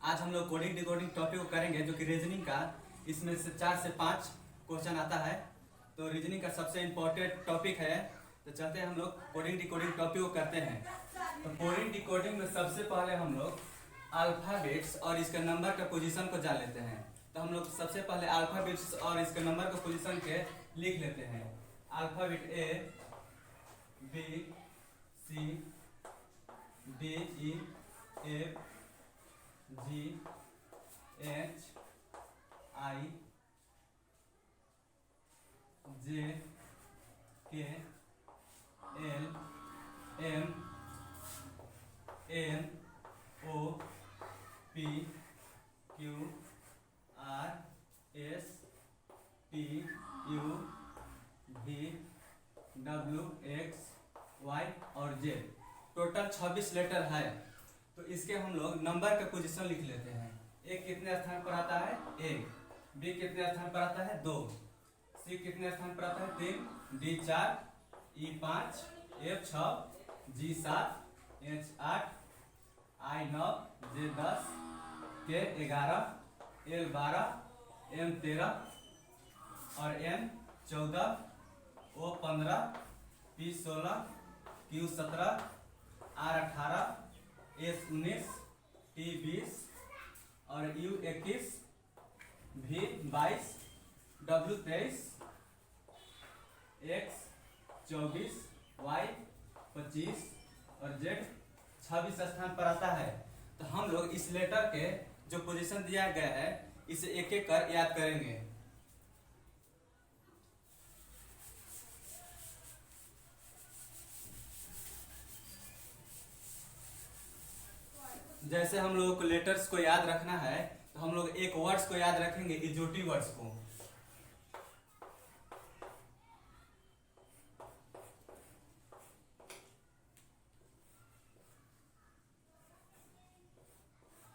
आज हम लोग कोडिंग डिकोडिंग टॉपिक को करेंगे जो कि रीजनिंग का, इसमें से 4 से 5 क्वेश्चन आता है। तो रीजनिंग का सबसे इम्पोर्टेंट टॉपिक है। तो चलते हैं हम लोग कोडिंग डिकोडिंग टॉपिक को करते हैं। तो कोडिंग डिकोडिंग में सबसे पहले हम लोग अल्फ़ाबेट्स और इसके नंबर का पोजीशन को जान लेते हैं। तो हम लोग सबसे पहले अल्फ़ाबेट्स और इसके नंबर का पोजीशन के लिख लेते हैं। Alphabet A B C D E F G H I J K L M N O P Q R S T U V W X Y और जेड। टोटल 26 लेटर है। तो इसके हम लोग नंबर का पोजीशन लिख लेते हैं। ए कितने स्थान पर आता है? 1। बी कितने स्थान पर आता है? 2। सी कितने स्थान पर आता है? 3। D 4, E 5, F 6, G 7, H 8, I 9, J 10, K 11, L 12, M 13 और N 14, O 15, P 16, Q 17, R 18, S 19, T 20 और यू 21, भी 22, डब्ल्यू 23, एक्स 24, वाई 25 और जेड 26 स्थान पर आता है। तो हम लोग इस लेटर के जो पोजीशन दिया गया है इसे एक एक कर याद करेंगे। जैसे हम लोगों को लेटर्स को याद रखना है तो हम लोग एक वर्ड्स को याद रखेंगे, इजोटी वर्ड्स को।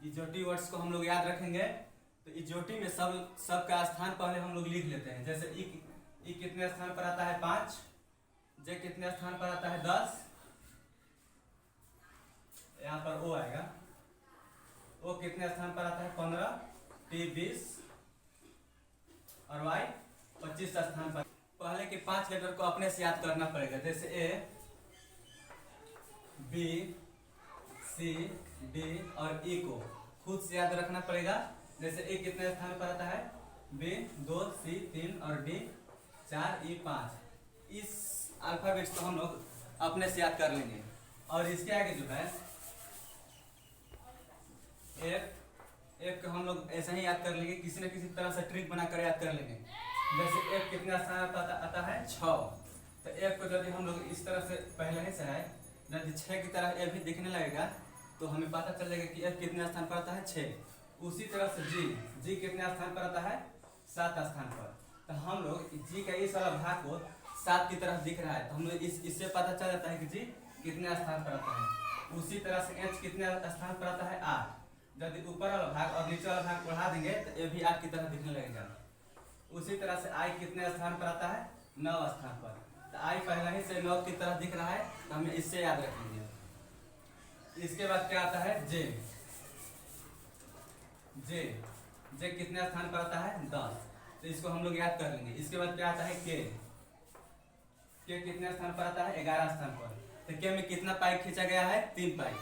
इजोटी वर्ड्स को हम लोग याद रखेंगे। तो इजोटी में सब का स्थान पहले हम लोग लिख लेते हैं। जैसे ई कितने स्थान पर आता है? 5। जे कितने स्थान पर आता है? 10। यहाँ पर ओ आएगा। ओ कितने स्थान पर आता है? 15। टी 20 और वाई 25 स्थान पर। पहले के 5 लेटर को अपने से याद करना पड़ेगा। जैसे ए बी सी डी और ई को खुद से याद रखना पड़ेगा। जैसे ए कितने स्थान पर आता है? बी 2, सी 3 और डी 4, ई 5। इस अल्फाबेट्स को हम लोग अपने से याद कर लेंगे। और इसके आगे जो है एफ को हम लोग ऐसा ही याद कर लेंगे, किसी न किसी तरह से ट्रिक बनाकर याद कर लेंगे। जैसे एफ कितना स्थान पर आता है? 6। तो एफ को यदि हम लोग इस तरह से पहले से है, यदि 6 की तरह एफ भी दिखने लगेगा तो हमें पता चल जाएगा कि एफ कितने स्थान पर आता है? 6। उसी तरह से जी कितने स्थान पर आता है? 7 स्थान पर। तो हम लोग जी का इस वाला भाग को 7 की तरफ दिख रहा है तो हम लोग इससे पता चल जाता है कि जी कितने स्थान पर आता है। उसी तरह से एच कितने स्थान पर आता है? 8। यदि ऊपर वाला भाग और नीचे वाला भाग बढ़ा देंगे तो ये भी 8 की तरह दिखने लगेगा। उसी तरह से आई कितने स्थान पर आता है? 9 स्थान पर। तो आई पहले ही से 9 की तरह दिख रहा है तो हमें इससे याद रखेंगे। इसके बाद क्या आता है? जे कितने स्थान पर आता है? 10। तो इसको हम लोग याद कर लेंगे। इसके बाद क्या आता है? के कितने स्थान पर आता है? 11 स्थान पर। तो के में कितना पाई खींचा गया है? 3 पाई।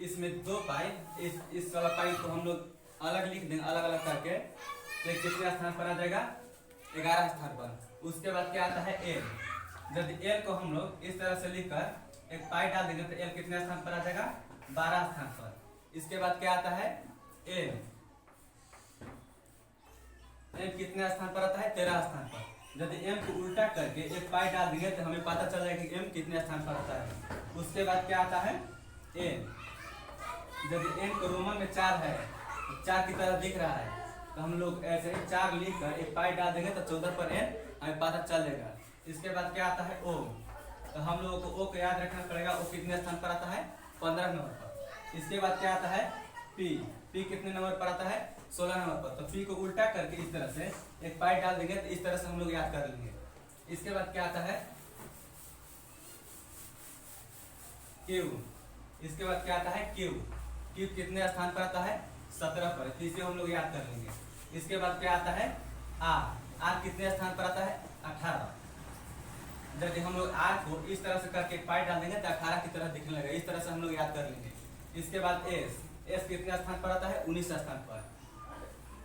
इसमें 2 पाई, इस वाला पाई को हम लोग अलग लिख देंगे, अलग अलग करके। तो कितने स्थान पर आ जाएगा? 11 स्थान पर। उसके बाद क्या आता है? एल। यदि एल को हम लोग इस तरह से लिखकर एक पाई डाल देंगे तो एल कितने स्थान पर आ जाएगा? 12 स्थान पर। इसके बाद क्या आता है? एम कितने स्थान पर आता है? 13 स्थान पर। यदि एम को उल्टा करके एक पाई डाल देंगे तो हमें पता चल जाएगा कि एम कितने स्थान पर आता है। उसके बाद क्या आता है? एन। यदि एन को रोमन में 4 है तो 4 की तरह दिख रहा है तो हम लोग ऐसे ही 4 लिख कर एक पाई डाल देंगे तो 14 पर एन हमें पता चल जाएगा। इसके बाद क्या आता है? ओ। तो हम लोगों को ओ को याद रखना पड़ेगा। ओ कितने स्थान पर आता है? 15 नंबर पर। इसके बाद क्या आता है? पी कितने नंबर पर आता है? 16 नंबर पर। तो पी को उल्टा करके इस तरह से एक पाई डाल देंगे तो इस तरह से हम लोग याद कर लेंगे। इसके बाद क्या आता है? क्यू। इसके बाद क्या आता है? क्यू। क्यू कितने स्थान पर आता है? 17 पर, तो इसे हम लोग याद कर लेंगे। इसके बाद क्या आता है आर कितने स्थान पर आता है 18। यदि हम लोग आर को इस तरह से करके पाई डाल देंगे तो 18 की तरह दिखने लगेगा। इस तरह से हम लोग याद कर लेंगे। इसके बाद एस कितने स्थान पर आता है 19 स्थान पर।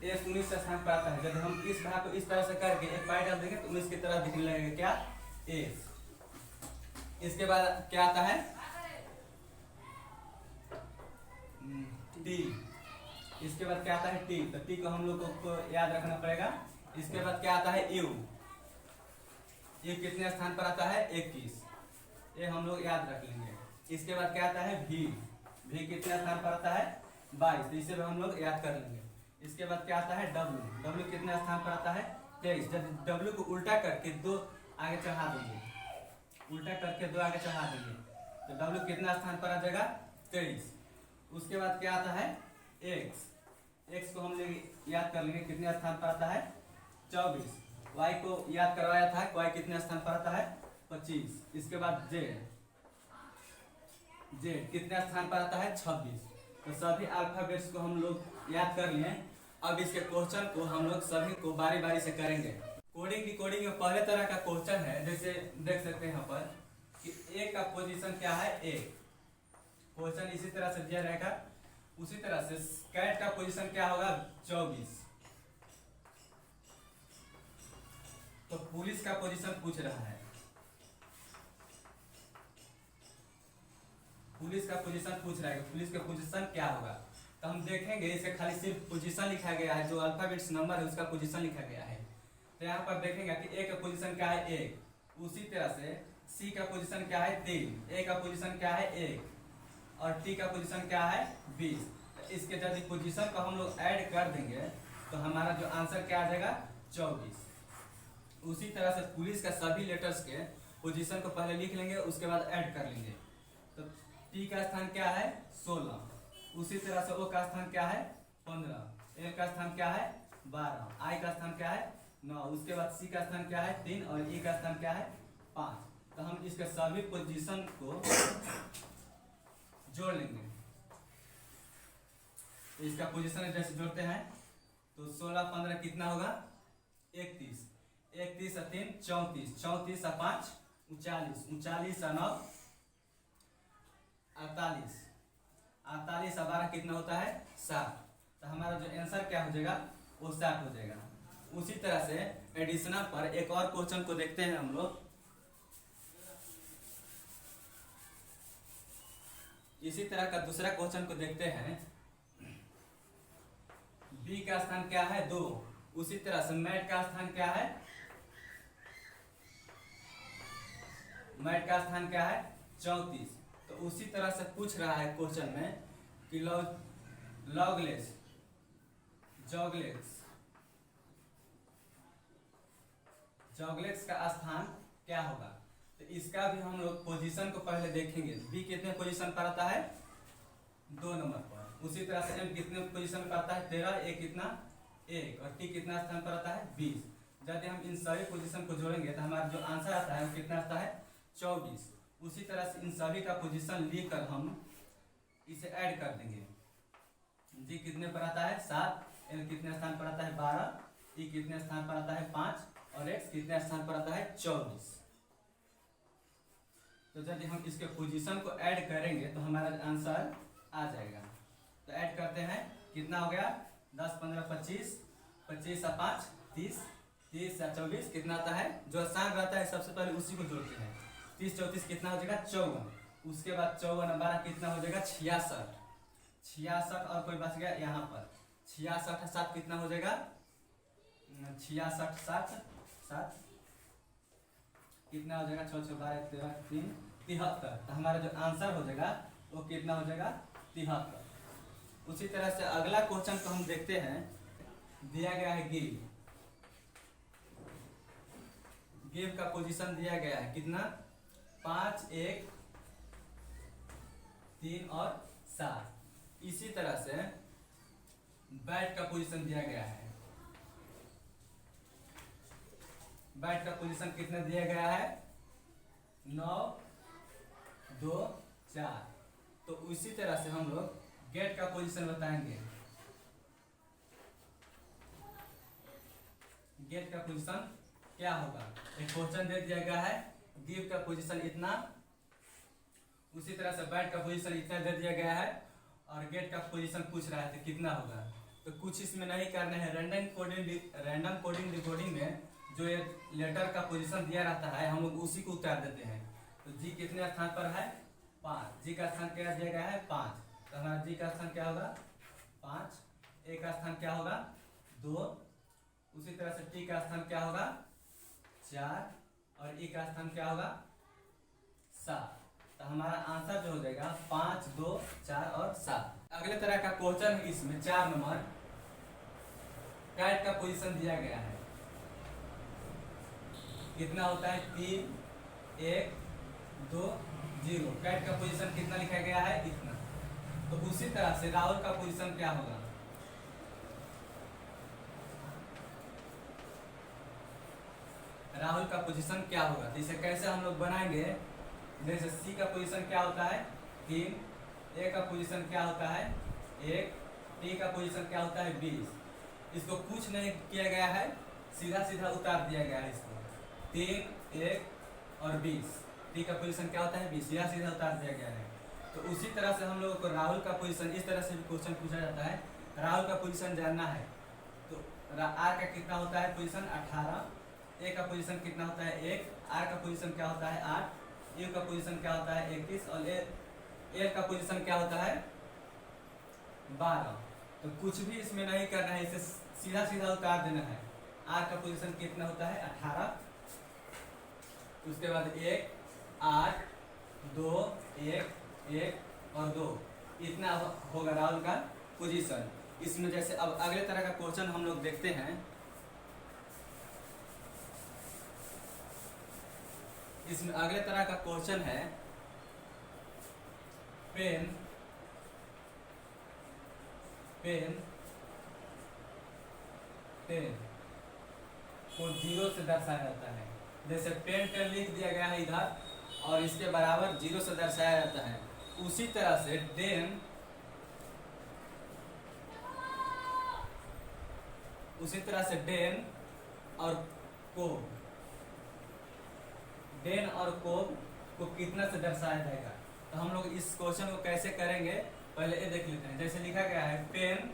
एस 19 स्थान पर आता है। यदि हम इस भाग को इस तरह से करके एक पाई डाल देंगे तो 19 की तरह दिखने लगेगा क्या एस। इसके बाद क्या आता है टी। इसके बाद क्या आता है टी, तो टी को हम लोग को याद रखना पड़ेगा। इसके बाद क्या आता है यू। ये कितने स्थान पर आता है 21, ये हम लोग याद रख लेंगे। इसके बाद क्या आता है वी कितने स्थान पर आता है 22, तो इसे भी हम लोग याद कर लेंगे। इसके बाद क्या आता है डब्ल्यू कितने स्थान पर आता है 23। जब डब्ल्यू को उल्टा करके 2 आगे चढ़ा देंगे, उल्टा करके 2 आगे चढ़ा देंगे तो डब्ल्यू कितना स्थान पर आ जाएगा 23। उसके बाद क्या आता है एक्स को हम लोग याद कर लेंगे कितने स्थान पर आता है 24। वाई को याद करवाया था, वाई कितने स्थान पर आता है 25। इसके बाद जेड कितने स्थान पर आता है 26। तो सभी अल्फाबेट्स को हम लोग याद कर लिए। अब इसके क्वेश्चन को हम लोग सभी को बारी बारी से करेंगे। कोडिंग में पहले तरह का क्वेश्चन है, जैसे देख सकते हैं यहाँ पर कि ए का पोजीशन क्या है 1। क्वेश्चन इसी तरह से दिया रहेगा। उसी तरह से कैट का पोजीशन क्या होगा 24। तो पुलिस का पोजीशन पूछ रहा है, पुलिस का पोजीशन पूछ रहा है, पुलिस का पोजीशन क्या होगा। तो हम देखेंगे इसे खाली सिर्फ पोजीशन लिखा गया है, जो अल्फाबेट्स नंबर है उसका पोजीशन लिखा गया है। तो यहाँ पर देखेंगे कि ए का पोजीशन क्या है 1। उसी तरह से सी का पोजीशन क्या है 3, ए का पोजीशन क्या है 1 और टी का पोजीशन क्या है 20। तो इसके यदि पोजीशन को हम लोग ऐड कर देंगे तो हमारा जो आंसर क्या आ जाएगा 24। उसी तरह से पुलिस का सभी लेटर्स के पोजीशन को पहले लिख लेंगे, उसके बाद ऐड कर लेंगे। तो टी का स्थान क्या है 16। उसी तरह से ओ का स्थान क्या है 15, ए का स्थान क्या है 12, आई का स्थान क्या है 9। उसके बाद सी का स्थान क्या है 3 और ई का स्थान क्या है 5। तो हम इसके सभी पोजीशन को जोड़ लेंगे। तो इसका पोजीशन जैसे जोड़ते हैं तो 16 15 कितना होगा 31, 31 और 3 34, 34 और 5 39, 39 और 9 48, 48 और 12 कितना होता है 60। तो हमारा जो आंसर क्या हो जाएगा वो 60 हो जाएगा। उसी तरह से एडिशनल पर एक और क्वेश्चन को देखते हैं हम लोग। इसी तरह का दूसरा क्वेश्चन को देखते हैं। बी का स्थान क्या है 2। उसी तरह से मैट का स्थान क्या है, मैट का स्थान क्या है 34। तो उसी तरह से पूछ रहा है क्वेश्चन में कि लॉगलेस जॉगलेट्स का स्थान क्या होगा। तो इसका भी हम लोग पोजीशन को पहले देखेंगे। बी कितने पोजीशन पर आता है 2 नंबर पर। उसी तरह से एम कितने पोजीशन पर आता है 13, ए कितना 1 और टी कितना स्थान पर आता है 20। यदि हम इन सभी पोजीशन को जोड़ेंगे तो हमारा जो आंसर आता है वो कितना आता है 24। उसी तरह से इन सभी का पोजीशन लेकर हम इसे ऐड कर देंगे। जी कितने पर आता है 7, एल कितने स्थान पर आता है 12, ई कितने स्थान पर आता है 5 और एक्स कितने स्थान पर आता है 24। तो यदि हम इसके पोजीशन को ऐड करेंगे तो हमारा आंसर आ जाएगा। तो ऐड करते हैं, कितना हो गया 10 15 25, 25 और 5 30, 30 और 24 कितना आता है। जो आसान रहता है सबसे पहले उसी को जोड़ते हैं। 30 34 कितना हो जाएगा 54। उसके बाद 54 और 12 कितना हो जाएगा 66, 66 और कोई बच गया यहाँ पर 66 7 कितना हो जाएगा 66 7 कितना हो जाएगा 6 6 12 13 3 73। तो हमारा जो आंसर हो जाएगा वो कितना हो जाएगा 73। उसी तरह से अगला क्वेश्चन को हम देखते हैं। दिया गया है गिव का पोजीशन दिया गया है कितना 5 1 3 और 7। इसी तरह से बैट का पोजीशन दिया गया है। बैट का पोजीशन कितना दिया गया है 9 2 4। तो उसी तरह से हम लोग गेट का पोजीशन बताएंगे। गेट का पोजीशन क्या होगा। एक क्वेश्चन दे दिया गया है, गिव का पोजीशन इतना, उसी तरह से बैट का पोजीशन इतना दे दिया गया है और गेट का पोजीशन पूछ रहा है तो कितना होगा। तो कुछ इसमें नहीं करना है, रैंडम कोडिंग डिकोडिंग में जो ये लेटर का पोजीशन दिया रहता है हम लोग उसी को उतार देते हैं। तो जी कितने स्थान पर है 5, जी का स्थान क्या दिया गया है 5, तो हमारा जी का स्थान क्या होगा 5, ए का स्थान क्या होगा 2, उसी तरह से टी का स्थान क्या होगा 4 और ई का स्थान क्या होगा 7। तो हमारा आंसर जो हो जाएगा 5, 2, 4 और 7। अगले तरह का क्वेश्चन है, इसमें 4 नंबर कैट का पोजीशन दिया गया है, कितना होता है 3, 1, 2, 0। कैट का पोजीशन कितना लिखा गया है इतना। तो उसी तरह से राहुल का पोजीशन क्या होगा, राहुल का पोजीशन क्या होगा। तो इसे कैसे हम लोग बनाएंगे, जैसे सी का पोजीशन क्या होता है 3, ए का पोजीशन क्या होता है 1, टी का पोजीशन क्या होता है 20। इसको कुछ नहीं किया गया है, सीधा सीधा उतार दिया गया है इसको 3, 1 और 20। टी का पोजीशन क्या होता है 20, सीधा सीधा उतार दिया गया है। तो उसी तरह से हम लोगों को राहुल का पोजीशन इस तरह से भी क्वेश्चन पूछा जाता है, राहुल का पोजीशन जानना है। तो आर का कितना होता है पोजीशन 18, ए का पोजीशन कितना होता है 1, आर का पोजीशन क्या होता है 8, यू का पोजीशन क्या होता है 21 और एल का पोजीशन क्या होता है 12। तो कुछ भी इसमें नहीं करना है, इसे सीधा सीधा उतार देना है। आर का पोजीशन कितना होता है 18, उसके बाद 1, 8, 2, 1, 1 और 2, इतना होगा राहुल का पोजीशन। इसमें जैसे अब अगले तरह का क्वेश्चन हम लोग देखते हैं, इसमें अगले तरह का क्वेश्चन है पेन को 0 से दर्शाया जाता है। जैसे पेन 10 लिख दिया गया है इधर और इसके बराबर 0 से दर्शाया जाता है। उसी तरह से डेन और को कितना से दर्शाया जाएगा। तो हम लोग इस क्वेश्चन को कैसे करेंगे पहले ये देख लेते हैं। जैसे लिखा गया है पेन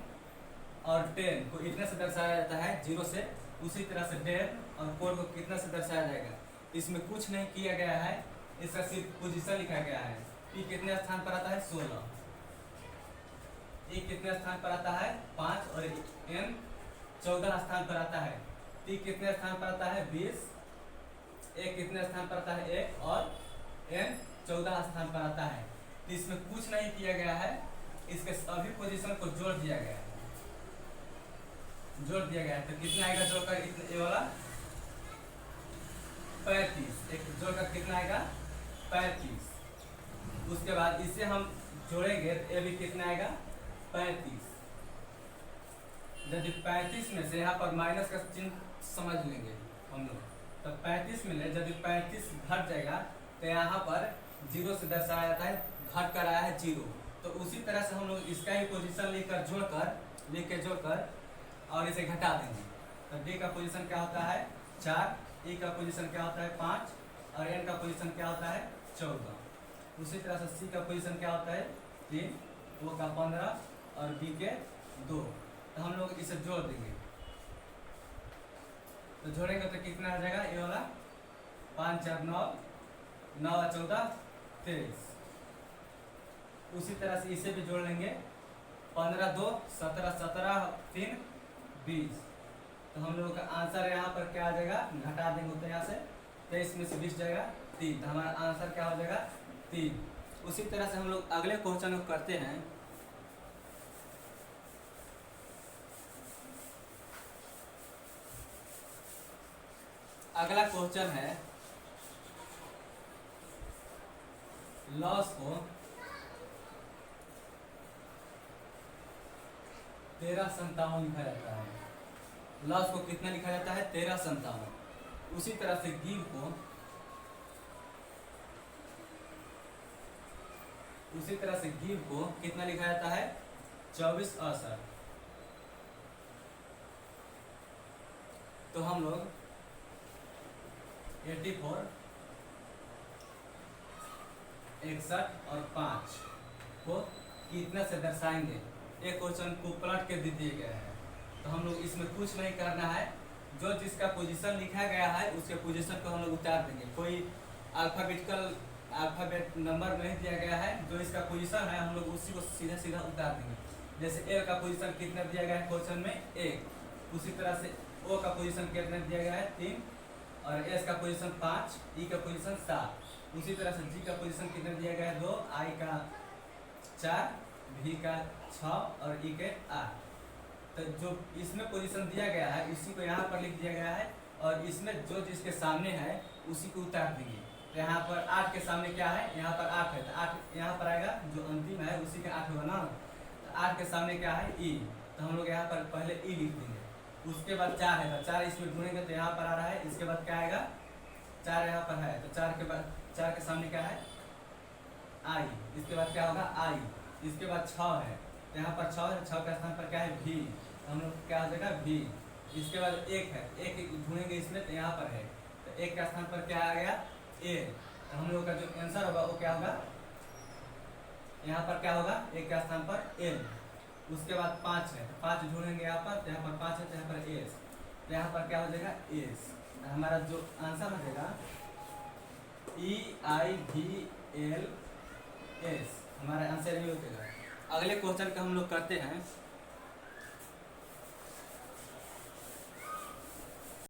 और 10 को इतने से दर्शाया जाता है 0 से, उसी तरह से डेन और कोड को कितना से दर्शाया जाएगा। इसमें कुछ नहीं किया गया है, इसका सिर्फ पोजीशन लिखा गया है। पी कितने स्थान पर आता है 16, ई कितने स्थान पर आता है 5 और एन 14 स्थान पर आता है। टी कितने स्थान पर आता है 20, ए कितने स्थान पर आता है 1 और एन 14 स्थान पर आता है। तो इसमें कुछ नहीं किया गया है, इसके सभी पोजीशन को जोड़ दिया गया है। तो कितना आएगा जोड़कर ये वाला 35, एक जोड़कर कितना आएगा 35। उसके बाद इसे हम जोड़ेंगे तो ये भी कितना आएगा 35। यदि 35 में से यहाँ पर माइनस का चिन्ह समझ लेंगे हम लोग, तो 35 में यदि 35 घट जाएगा तो यहाँ पर 0 से दर्शाया जाता है, घट कर आया है 0। तो उसी तरह से हम लोग इसका ही पोजीशन लिख के जोड़कर और इसे घटा देंगे। तो डी का पोजीशन क्या होता है 4, ई का पोजीशन क्या होता है 5 और एन का पोजीशन क्या होता है 14। उसी तरह से सी का पोजीशन क्या होता है 3, ओ का 15 और बी के 2। तो हम लोग इसे जोड़ देंगे, तो जोड़ेंगे तो कितना आ जाएगा ये वाला 5, 4, 9, 9, 14, 23। उसी तरह से इसे भी जोड़ लेंगे 15, 2, 17, 17, 3, 20। तो हम लोगों का आंसर यहाँ पर क्या आ जाएगा, घटा देंगे तो यहाँ से 23 में से 20 जाएगा 3, तो हमारा आंसर क्या हो जाएगा 3। उसी तरह से हम लोग अगले क्वेश्चन को करते हैं। अगला क्वेश्चन है लॉस को 1357 लिखा जाता है। लॉस को कितना लिखा जाता है 1357। उसी तरह से गिव को कितना लिखा जाता है 2468। तो हम लोग 84, 61 और 5 को कितना से दर्शाएंगे। एक क्वेश्चन को पलट के दे दिया गया है, तो हम लोग इसमें कुछ नहीं करना है, जो जिसका पोजीशन लिखा गया है उसके पोजीशन को हम लोग उतार देंगे। कोई अल्फ़ाबेट नंबर नहीं दिया गया है, जो इसका पोजीशन है हम लोग उसी को सीधा सीधा उतार देंगे। जैसे एल का पोजीशन कितना दिया गया है क्वेश्चन में 1, उसी तरह से ओ का पोजीशन कितना दिया गया है 3, और एस का पोजीशन 5, ई का पोजीशन 7, उसी तरह से जी का पोजीशन कितना दिया गया है 2, आई का 4, भी का 6 और ई के 8। तो जो इसमें पोजीशन दिया गया है इसी को यहाँ पर लिख दिया गया है, और इसमें जो जिसके सामने है उसी को उतार देंगे। तो यहाँ पर 8 के सामने क्या है, यहाँ पर 8 है, तो 8 यहाँ पर आएगा, जो अंतिम है उसी के 8 होगा ना। तो 8 के सामने क्या है ई, तो हम लोग यहाँ पर पहले ई लिख देंगे। उसके बाद 4 है, तो 4 इसमें ढूंढेंगे तो यहाँ पर आ रहा है। इसके बाद क्या आएगा, 4 यहाँ पर है, तो 4 के बाद 4 के सामने क्या है आई, इसके बाद क्या होगा आई। इसके बाद 6 है, तो यहाँ पर 6 है, 6 के स्थान पर क्या है भी, तो हम लोग क्या हो जाएगा भी। इसके बाद 1 है, 1 ढूंढेंगे इसमें तो यहाँ पर है, तो 1 के स्थान पर क्या आ गया ए। तो हम लोग का जो आंसर होगा वो क्या होगा, यहाँ पर क्या होगा 1 के स्थान पर एल। उसके बाद 5 है, तो 5 ढूंढेंगे यहाँ पर, तो यहाँ पर 5 है, तो यहाँ पर एस, तो यहाँ पर क्या हो जाएगा एस। हमारा जो आंसर हो जाएगा EIVLS, हमारा आंसर ये हो जाएगा। अगले क्वेश्चन का हम लोग करते हैं।